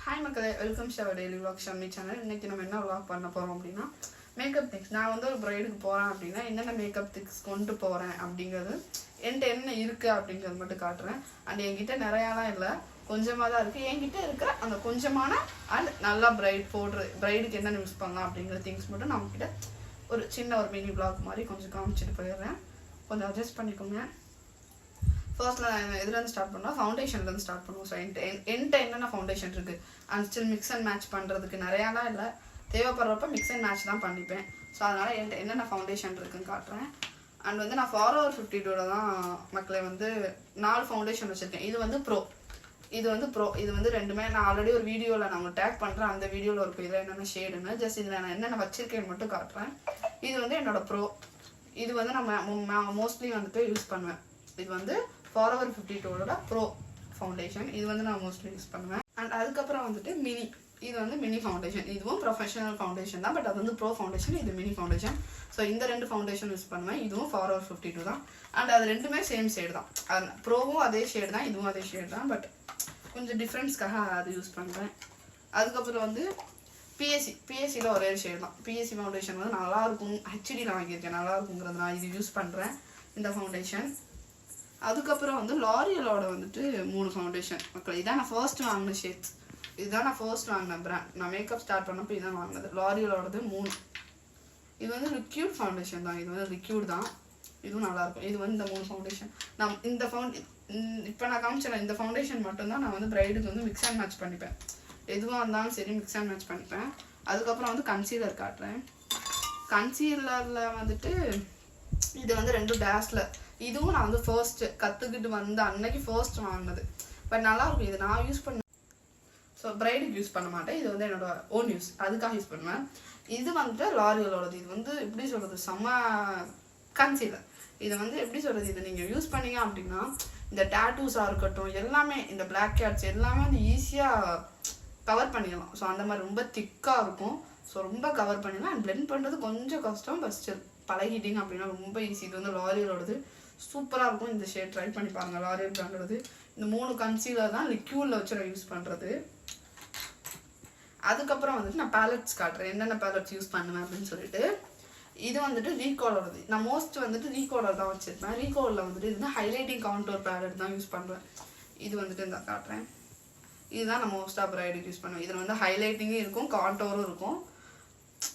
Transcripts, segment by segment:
Hi மக்களே, welcome shower daily vlog Shammi channel. இன்றைக்கி நம்ம என்ன விளாக் பண்ண போகிறோம் அப்படின்னா, மேக்கப் திங்ஸ். நான் வந்து ஒரு ப்ரைடுக்கு போகிறேன் அப்படின்னா என்னென்ன மேக்கப் திங்ஸ் கொண்டு போகிறேன் அப்படிங்கிறது, என்கிட்ட என்ன இருக்குது அப்படிங்கிறது மட்டும் காட்டுறேன். அண்ட் என்கிட்ட நிறையாலாம் இல்லை, கொஞ்சமாக தான் இருக்குது. என்கிட்ட இருக்கிற அந்த கொஞ்சமான அண்ட் நல்லா ப்ரைடுக்கு என்னென்ன யூஸ் பண்ணலாம் அப்படிங்கிற திங்ஸ் மட்டும் நான் உங்ககிட்ட ஒரு சின்ன ஒரு மினி விளாக் மாதிரி கொஞ்சம் காமிச்சிட்டு போயிடுறேன். கொஞ்சம் அட்ஜஸ்ட் பண்ணிக்கோங்க. ஃபர்ஸ்ட்ல நான் எதுலேருந்து ஸ்டார்ட் பண்ணோம், ஃபவுண்டேஷன்லேருந்து ஸ்டார்ட் பண்ணுவோம். ஸோ என்கிட்ட என்னென்ன ஃபவுண்டேஷன் இருக்குது and still mix and match பண்ணுறதுக்கு நிறையாலாம் இல்லை, தேவைப்படுறப்ப மிக்ஸ் அண்ட் மேட்ச் தான் பண்ணிப்பேன். ஸோ அதனால் என்கிட்ட என்னென்ன ஃபவுண்டேஷன் இருக்குதுன்னு காட்டுறேன். அண்ட் வந்து நான் ஃபார்வர் 52 தான் மக்களை வந்து 4 ஃபவுண்டேஷன் வச்சுருக்கேன். இது வந்து ப்ரோ, இது வந்து ரெண்டுமே நான் ஆல்ரெடி ஒரு வீடியோவில் நான் உங்களுக்கு டேக் பண்ணுறேன். அந்த வீடியோவில் இருக்கும் இதில் என்னென்ன ஷேடுன்னு. ஜஸ்ட் இதில் நான் என்னென்ன வச்சுருக்கேன்னு மட்டும் காட்டுறேன். இது வந்து என்னோடய ப்ரோ. இது வந்து நம்ம மோஸ்ட்லி வந்துட்டு யூஸ் பண்ணுவேன். இது வந்து ஃபார்வர் 52 ப்ரோ ஃபவுண்டேஷன். இது வந்து நான் மோஸ்ட்லி யூஸ் பண்ணுவேன். அண்ட் அதுக்கப்புறம் வந்துட்டு மினி. இது வந்து மினி ஃபவுண்டேஷன். இதுவும் ப்ரொஃபஷனல் ஃபவுண்டேஷன் தான், பட் அது வந்து ப்ரோ ஃபவுண்டேஷன், இது மினி ஃபவுண்டேஷன். ஸோ இந்த 2 ஃபவுண்டேஷன் யூஸ் பண்ணுவேன். இதுவும் ஃபார்வர் 52 தான். அண்ட் அது ரெண்டுமே சேம் ஷேடு தான். அது ப்ரோவும் அதே ஷேடு தான், இதுவும் அதே ஷேடு தான், பட் கொஞ்சம் டிஃப்ரென்ஸ்க்காக அது யூஸ் பண்ணுறேன். அதுக்கப்புறம் வந்து பிஎஸ்சியில் ஒரே ஷேடு தான். பிஎஸ்சி ஃபவுண்டேஷன் வந்து நல்லாயிருக்கும், ஹெச்டியில் வாங்கியிருக்கேன், நல்லாயிருக்குங்கிறது நான் இது யூஸ் பண்ணுறேன், இந்த ஃபவுண்டேஷன். அதுக்கப்புறம் வந்து லாரியலோட வந்துட்டு 3 ஃபவுண்டேஷன் மக்கள். இதான் நான் ஃபர்ஸ்ட் வாங்கின ஷேட்ஸ். இதுதான் நான் ஃபர்ஸ்ட் வாங்கின பிராண்ட். நான் மேக்கப் ஸ்டார்ட் பண்ணப்போ இதான் வாங்கினது. லாரியலோடது 3. இது வந்து லிக்யூட் ஃபவுண்டேஷன் தான். இது வந்து லிக்யூட் தான், இதுவும் நல்லாயிருக்கும். இது வந்து இந்த 3 ஃபவுண்டேஷன் நான் இந்த இப்போ நான் காமிச்சேன். இந்த ஃபவுண்டேஷன் மட்டும்தான் நான் வந்து ப்ரைடுக்கு வந்து மிக்ஸ் அண்ட் மேட்ச் பண்ணிப்பேன். எதுவாக இருந்தாலும் சரி மிக்ஸ் அண்ட் மேட்ச் பண்ணிப்பேன். அதுக்கப்புறம் வந்து கன்சீலர் காட்டுறேன். கன்சீலரில் வந்துட்டு இது வந்து 2 டேஷில். இதுவும் நான் வந்து ஃபர்ஸ்ட் கற்றுக்கிட்டு வந்து அன்னைக்கு ஃபர்ஸ்ட் வாங்கினது, பட் நல்லாயிருக்கும். இது நான் யூஸ் பண்ணேன். ஸோ ப்ரைடுக்கு யூஸ் பண்ண மாட்டேன், இது வந்து என்னோட ஓன் யூஸ், அதுக்காக யூஸ் பண்ணுவேன். இது வந்துட்டு லாரியலோடது. இது வந்து எப்படி சொல்கிறது, செம்ம கன்சீலர். இதை வந்து எப்படி சொல்கிறது, இதை நீங்கள் யூஸ் பண்ணீங்க அப்படின்னா இந்த டேட்டூஸாக இருக்கட்டும் எல்லாமே, இந்த பிளாக் ஹேட்ஸ் எல்லாமே வந்து ஈஸியாக கவர் பண்ணிடலாம். ஸோ அந்த மாதிரி ரொம்ப திக்காக இருக்கும். ஸோ ரொம்ப கவர் பண்ணிடலாம். அண்ட் பிளெண்ட் பண்ணுறது கொஞ்சம் கஷ்டம், ஃபஸ்ட்டு பழகிட்டிங்க அப்படின்னா ரொம்ப ஈஸி. இது வந்து லாரியலோடது சூப்பராக இருக்கும். இந்த ஷேட் ட்ரை பண்ணி பாருங்கள். லாரியல் பிராண்டோடது. இந்த 3 கன்சீலர் தான் லிக்யூடில் வச்சு நான் யூஸ் பண்ணுறது. அதுக்கப்புறம் வந்துட்டு நான் பேலட்ஸ் காட்டுறேன், என்னென்ன பேலட்ஸ் யூஸ் பண்ணுவேன் அப்படின்னு சொல்லிட்டு. இது வந்துட்டு ரீகாலோடது. நான் மோஸ்ட் வந்துட்டு ரீகாலர் தான் வச்சுருப்பேன். ரீகாலில் வந்துட்டு இது வந்து ஹைலைட்டிங் கான்டோர் பேலட் தான் யூஸ் பண்ணுவேன். இது வந்துட்டு இந்த காட்டுறேன். இதுதான் நான் மோஸ்ட்டாக ப்ரைடுக்கு யூஸ் பண்ணுவேன். இதில் வந்து ஹைலைட்டிங்கும் இருக்கும், கான்டோரும் இருக்கும்.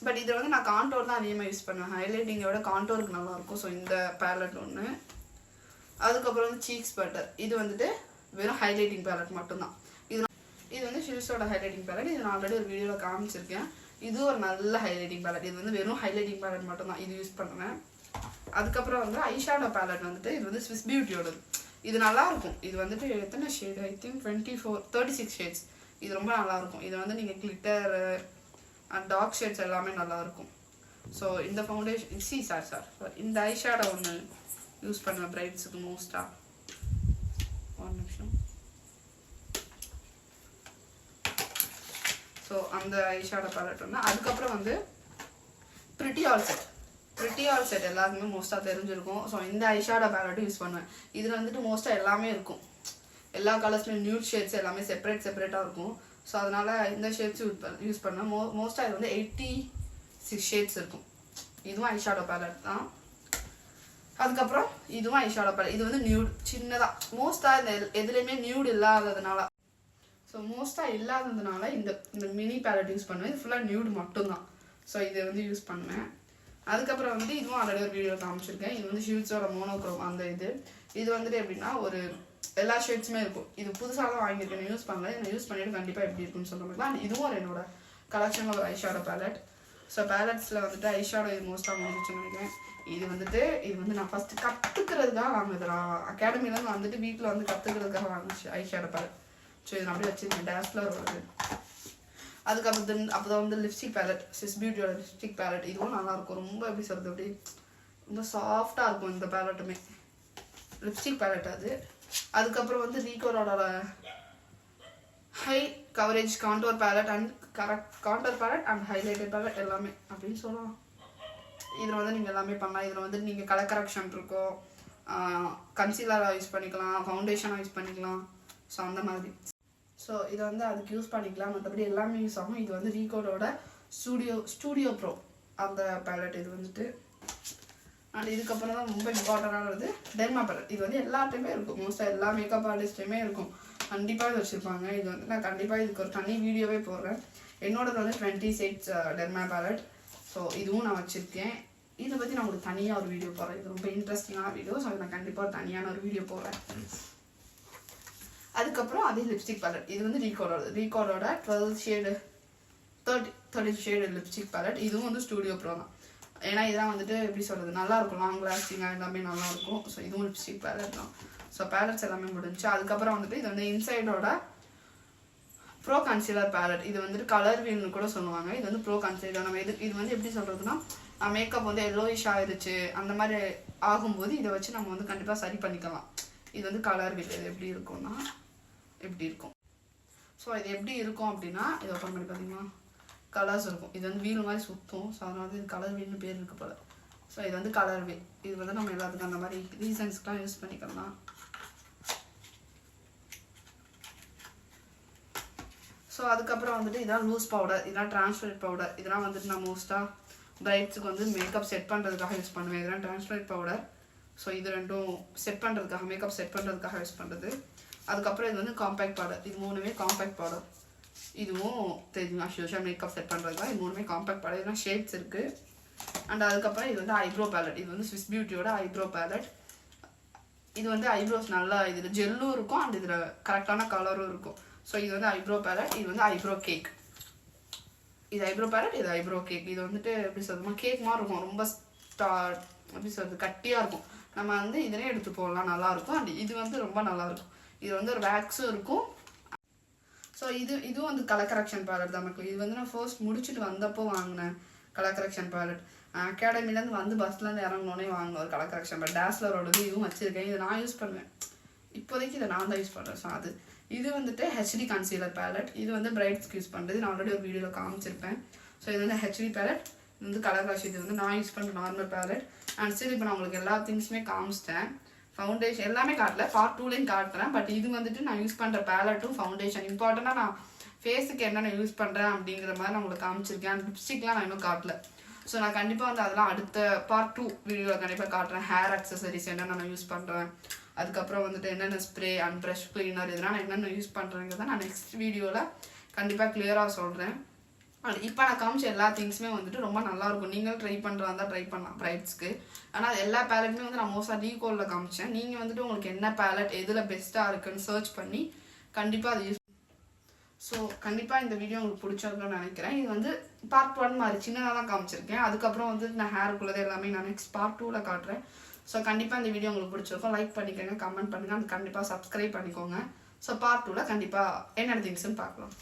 பட் இதில் வந்து நான் கான்டோர் தான் அதிகமாக யூஸ் பண்ணுவேன். ஹைலைட்டிங்கை விட கான்டோருக்கு நல்லாயிருக்கும். ஸோ இந்த பேலட் ஒன்று. அதுக்கப்புறம் வந்து சீக்ஸ் பட்டர். இது வந்துட்டு வெறும் ஹைலைட்டிங் பேலட் மட்டும்தான். இது வந்து ஷில்ஸோட ஹைலைட்டிங் பேலட். இது நான் ஆல்ரெடி ஒரு வீடியோவில் காமிச்சிருக்கேன். இது ஒரு நல்ல ஹைலைட்டிங் பேலட். இது வந்து வெறும் ஹைலைட்டிங் பேலட் மட்டும்தான், இது யூஸ் பண்ணுவேன். அதுக்கப்புறம் வந்து ஐஷேடோ பேலட் வந்துட்டு இது வந்து ஸ்விஸ் பியூட்டியோடது. இது நல்லாயிருக்கும். இது வந்துட்டு எத்தனை ஷேடு, ஐ திங்க் 36 ஷேட்ஸ். இது ரொம்ப நல்லாயிருக்கும். இது வந்து நீங்கள் கிளிட்டர் அண்ட் டார்க் ஷேட்ஸ் எல்லாமே நல்லாயிருக்கும். ஸோ இந்த ஃபவுண்டேஷன் இந்த ஐஷேடோ ஒன்று யூஸ் பண்ணுவேன் ப்ரைட்ஸுக்கு மோஸ்ட்டாக. ஒரு நிமிஷம். ஸோ அந்த ஐஷேடோ பேலட் ஒன்று. அதுக்கப்புறம் வந்து பிரிட்டி ஆல் செட் எல்லாருக்குமே மோஸ்ட்டாக தெரிஞ்சிருக்கும். ஸோ இந்த ஐஷேடோ பேலட்டும் யூஸ் பண்ணுவேன். இதில் வந்துட்டு மோஸ்ட்டாக எல்லாமே இருக்கும், எல்லா கலர்ஸ்லையும் நியூட் ஷேட்ஸ் எல்லாமே செப்பரேட்டாக இருக்கும். ஸோ அதனால் இந்த ஷேட்ஸ் யூஸ் பண்ணுவேன். மோஸ்ட்டாக இது வந்து 86 ஷேட்ஸ் இருக்கும். இதுவும் ஐஷேடோ பேலட் தான். அதுக்கப்புறம் இதுவும் ஐஷேடோ பேலட். இது வந்து நியூட் சின்னதாக. மோஸ்ட்டாக இந்த எதுலேயுமே நியூட் இல்லாததுனால, ஸோ மோஸ்ட்டாக இல்லாததுனால இந்த மினி பேலட் யூஸ் பண்ணுவேன். இது ஃபுல்லாக நியூட் மட்டும்தான். ஸோ இதை வந்து யூஸ் பண்ணுவேன். அதுக்கப்புறம் வந்து இதுவும் ஆல்ரெடி ஒரு வீடியோ காமிச்சிருக்கேன். இது வந்து ஷில்ஸோட மோனோக்ரோம். அந்த இது வந்துட்டு எப்படின்னா ஒரு எல்லா ஷேட்ஸுமே இருக்கும். இது புதுசாக தான் வாங்கியிருக்கேன், யூஸ் பண்ணல. இதை யூஸ் பண்ணிவிட்டு கண்டிப்பாக எப்படி இருக்குன்னு சொல்லுவாங்க. இதுவும் ஒரு என்னோட கலெக்ஷனில் ஒரு ஐஷேடோ பேலட். ஸோ பேலட்ஸில் வந்துட்டு ஐஷேடோ இது மோஸ்ட்டாக முடிஞ்சிச்சுன்னு நினைக்கிறேன். இது வந்து நான் ஃபஸ்ட்டு கற்றுக்கிறதுக்காக வாங்குது. நான் அகாடமியில் வந்துட்டு வீட்டில் வந்து கற்றுக்கிறதுக்காக வாங்கிச்சு ஐஷேடோ பேலட். ஸோ இது நான் அப்படியே வச்சுருக்கேன், டேஸ்லர் வருது. அதுக்கப்புறம் வந்து லிப்ஸ்டிக் பேலட், ஸ்விஸ் பியூட்டியோட லிப்ஸ்டிக் பேலட். இதுவும் நல்லாயிருக்கும். ரொம்ப எப்படி சொல்கிறது, அப்படி ரொம்ப சாஃப்டாக இருக்கும் இந்த பேலட்டுமே. லிப்ஸ்டிக் பேலட் அது. அதுக்கப்புறம் வந்து ரீகோலோட high coverage contour palette and contour palette and highlighted palette எல்லாமே அப்படின்னு சொல்லலாம். இதில் வந்து நீங்கள் எல்லாமே பண்ணலாம். இதில் வந்து நீங்கள் கலர் கரெக்ஷன் இருக்கும், கன்சீலராக யூஸ் பண்ணிக்கலாம், ஃபவுண்டேஷனாக யூஸ் பண்ணிக்கலாம். ஸோ அந்த மாதிரி. ஸோ இதை வந்து அதுக்கு யூஸ் பண்ணிக்கலாம். மற்றபடி எல்லாமே யூஸ் ஆகும். இது வந்து ரீகோடோட ஸ்டூடியோ ப்ரோ அந்த பேலட் இது வந்துட்டு. அண்ட் இதுக்கப்புறம் தான் ரொம்ப இம்பார்ட்டண்டானது டெர்மா பேலட். இது வந்து எல்லாத்தையுமே இருக்கும், மோஸ்ட்டாக எல்லா மேக்கப் ஆர்டிஸ்ட்லையுமே இருக்கும், கண்டிப்பாக இது வச்சுருப்பாங்க. இது வந்து நான் கண்டிப்பாக இதுக்கு ஒரு தனி வீடியோவே போடுறேன். என்னோடது வந்து 20 shades டெர்மா பேலட். ஸோ இதுவும் நான் வச்சுருக்கேன். இதை பற்றி நான் உங்களுக்கு தனியாக ஒரு வீடியோ போடுறேன். இது ரொம்ப இன்ட்ரெஸ்டிங்கான வீடியோ. ஸோ நான் கண்டிப்பாக தனியான ஒரு வீடியோ போடுறேன். அதுக்கப்புறம் அதே லிப்ஸ்டிக் பேலட். இது வந்து ரீகோடோட 13 ஷேடு லிப்ஸ்டிக் பேலட். இதுவும் வந்து ஸ்டூடியோ ப்ரோ தான். ஏன்னா இதெல்லாம் வந்துட்டு எப்படி சொல்கிறது, நல்லாயிருக்கும், லாங் லாஸ்டிங்காக எல்லாமே நல்லாயிருக்கும். ஸோ இதுவும் லிப்ஸ்டிக் பேலட் தான். ஸோ பேலட்ஸ் எல்லாமே முடிஞ்சு. அதுக்கப்புறம் வந்துட்டு இது வந்து இன்சைடோட ப்ரோ கன்சீலர் பேலட். இது வந்துட்டு கலர் வீல்னு கூட சொல்லுவாங்க. இது வந்து ப்ரோ கன்சீலர். நம்ம இது வந்து எப்படி சொல்கிறதுனா, மேக்கப் வந்து எல்லோயிஷ் ஆயிடுச்சு அந்த மாதிரி ஆகும்போது இதை வச்சு நம்ம வந்து கண்டிப்பாக சரி பண்ணிக்கலாம். இது வந்து கலர் வீல். இது எப்படி இருக்கும்னா எப்படி இருக்கும். ஸோ இது எப்படி இருக்கும் அப்படின்னா, இதை ஓப்பன் பண்ணி பார்த்தீங்கன்னா கலர்ஸ் இருக்கும். இது வந்து வீல் மாதிரி சுற்றும். ஸோ அதனால வந்து இது கலர் வீல்னு பேர் இருக்கு போல. ஸோ இது வந்து கலர் வீல். இது வந்து நம்ம எல்லாத்துக்கும் அந்த மாதிரி ரீசன்ஸ்க்குலாம் யூஸ் பண்ணிக்கலாம். ஸோ அதுக்கப்புறம் வந்துட்டு இதெல்லாம் லூஸ் பவுடர், இதெல்லாம் டிரான்ஸ்பரண்ட் பவுடர். இதெல்லாம் வந்துட்டு நான் மோஸ்ட்டாக பிரைட்ஸுக்கு வந்து மேக்கப் செட் பண்ணுறதுக்காக யூஸ் பண்ணுவேன். இதெல்லாம் டிரான்ஸ்பரண்ட் பவுடர். ஸோ இது ரெண்டும் செட் பண்ணுறதுக்காக, மேக்கப் செட் பண்ணுறதுக்காக யூஸ் பண்ணுறது. அதுக்கப்புறம் இது வந்து காம்பேக்ட் பவுடர். இது மூணுமே காம்பேக்ட் பவுடர். இதுவும் தெரியும் யூஷுவல் மேக்கப் செட் பண்ணுறதுக்காக. இது மூணுமே காம்பேக்ட் பவுடர். இதெல்லாம் ஷேட்ஸ் இருக்குது. அண்ட் அதுக்கப்புறம் இது வந்து ஐப்ரோ பேலட். இது வந்து ஸ்விஸ் பியூட்டியோட ஐப்ரோ பேலட். இது வந்து ஐப்ரோஸ் நல்லா இதில் ஜெல்லும் இருக்கும் அண்ட் இதில் கரெக்டான கலரும் இருக்கும். ஸோ இது வந்து ஐப்ரோ பேலட். இது வந்து ஐப்ரோ கேக். இது ஐப்ரோ பேலட், இது ஐப்ரோ கேக். இது வந்துட்டு எப்படி சொல்லுமா கேக் மாதிரி இருக்கும். ரொம்ப எப்படி சொல்கிறது, கட்டியாக இருக்கும். நம்ம வந்து இதனே எடுத்து போடலாம், நல்லாயிருக்கும். அண்ட் இது வந்து ரொம்ப நல்லாயிருக்கும். இது வந்து ஒரு வேக்ஸும் இருக்கும். ஸோ இதுவும் வந்து கலர் கரெக்ஷன் பேலட் தான் மக்கள். இது வந்து நான் ஃபர்ஸ்ட் முடிச்சுட்டு வந்தப்போ வாங்கினேன் கலர் கரெக்ஷன் பேலட். அகாடமிலேருந்து வந்து பஸ்லேருந்து இறங்கினோடனே வாங்கின ஒரு கலர் கரெக்ஷன் பேலட். டேஸ்லரோடது இதுவும் வச்சுருக்கேன். இதை நான் யூஸ் பண்ணுவேன். இப்போதைக்கு இதை நான் தான் யூஸ் பண்ணுறேன். ஸோ இது வந்துட்டு ஹெச்டி கன்சீலர் பேலட். இது வந்து பிரைட்ஸ்க்கு யூஸ் பண்ணுறது. நான் ஆல்ரெடி ஒரு வீடியோவில் காமிச்சிருப்பேன். ஸோ இது வந்து ஹெச்டி பேலட். இது வந்து கலர் கரெக்ஷன். இது வந்து நான் யூஸ் பண்ணுற நார்மல் பேலட். அண்ட் சரி, இப்போ நான் உங்களுக்கு எல்லா திங்ஸுமே காமிச்சிட்டேன். ஃபவுண்டேஷன் எல்லாமே காட்டல, பார்ட் 2லேயும் காட்டுறேன். பட் இது வந்துட்டு நான் யூஸ் பண்ணுற பேலட்டும் ஃபவுண்டேஷன் இம்பார்ட்டண்ட்டாக நான் ஃபேஸுக்கு என்னென்ன யூஸ் பண்ணுறேன் அப்படிங்கிற மாதிரி நான் உங்களுக்கு காமிச்சிருக்கேன். அந்த லிப்ஸ்டிக்லாம் நான் இன்னும் காட்டல. ஸோ நான் கண்டிப்பாக வந்து அதெல்லாம் அடுத்த பார்ட் 2 வீடியோவில் கண்டிப்பாக காட்டுறேன். ஹேர் அக்சசரிஸ் என்னென்ன நான் யூஸ் பண்ணுறேன், அதுக்கப்புறம் வந்துட்டு என்னென்ன ஸ்ப்ரே அண்ட் ப்ரஷ் கிளீனர் இதெல்லாம் நான் என்னென்ன யூஸ் பண்ணுறேங்கிறத நான் நெக்ஸ்ட் வீடியோவில் கண்டிப்பாக கிளியராக சொல்கிறேன். இப்போ நான் காமிச்ச எல்லா திங்ஸுமே வந்துட்டு ரொம்ப நல்லாயிருக்கும். நீங்களும் ட்ரை பண்ணுறதா இருந்தால் ட்ரை பண்ணலாம் பிரைட்ஸ்க்கு. ஆனால் எல்லா பேலட்டுமே வந்து நான் மோஸ்ட்டாக ரீகோலில் காமிச்சேன். நீங்கள் வந்துட்டு உங்களுக்கு என்ன பேலட் எதில் பெஸ்ட்டாக இருக்குன்னு சர்ச் பண்ணி கண்டிப்பாக அதை யூஸ். ஸோ கண்டிப்பாக இந்த வீடியோ உங்களுக்கு பிடிச்சிருக்குன்னு நினைக்கிறேன். இது வந்து பார்ட் 1 மாதிரி சின்னதாக தான் காமிச்சிருக்கேன். அதுக்கப்புறம் வந்து நான் ஹேருக்குள்ளது எல்லாமே நான் நெக்ஸ்ட் பார்ட் 2ல் காட்டுறேன். ஸோ கண்டிப்பாக இந்த வீடியோ உங்களுக்கு பிடிச்சிருக்கும். லைக் பண்ணிக்கோங்க, கமெண்ட் பண்ணுங்கள், அது கண்டிப்பாக சப்ஸ்கிரைப் பண்ணிக்கோங்க. ஸோ பார்ட் 2ல் கண்டிப்பாக என்னென்ன திங்ஸ்ன்னு பார்க்கலாம்.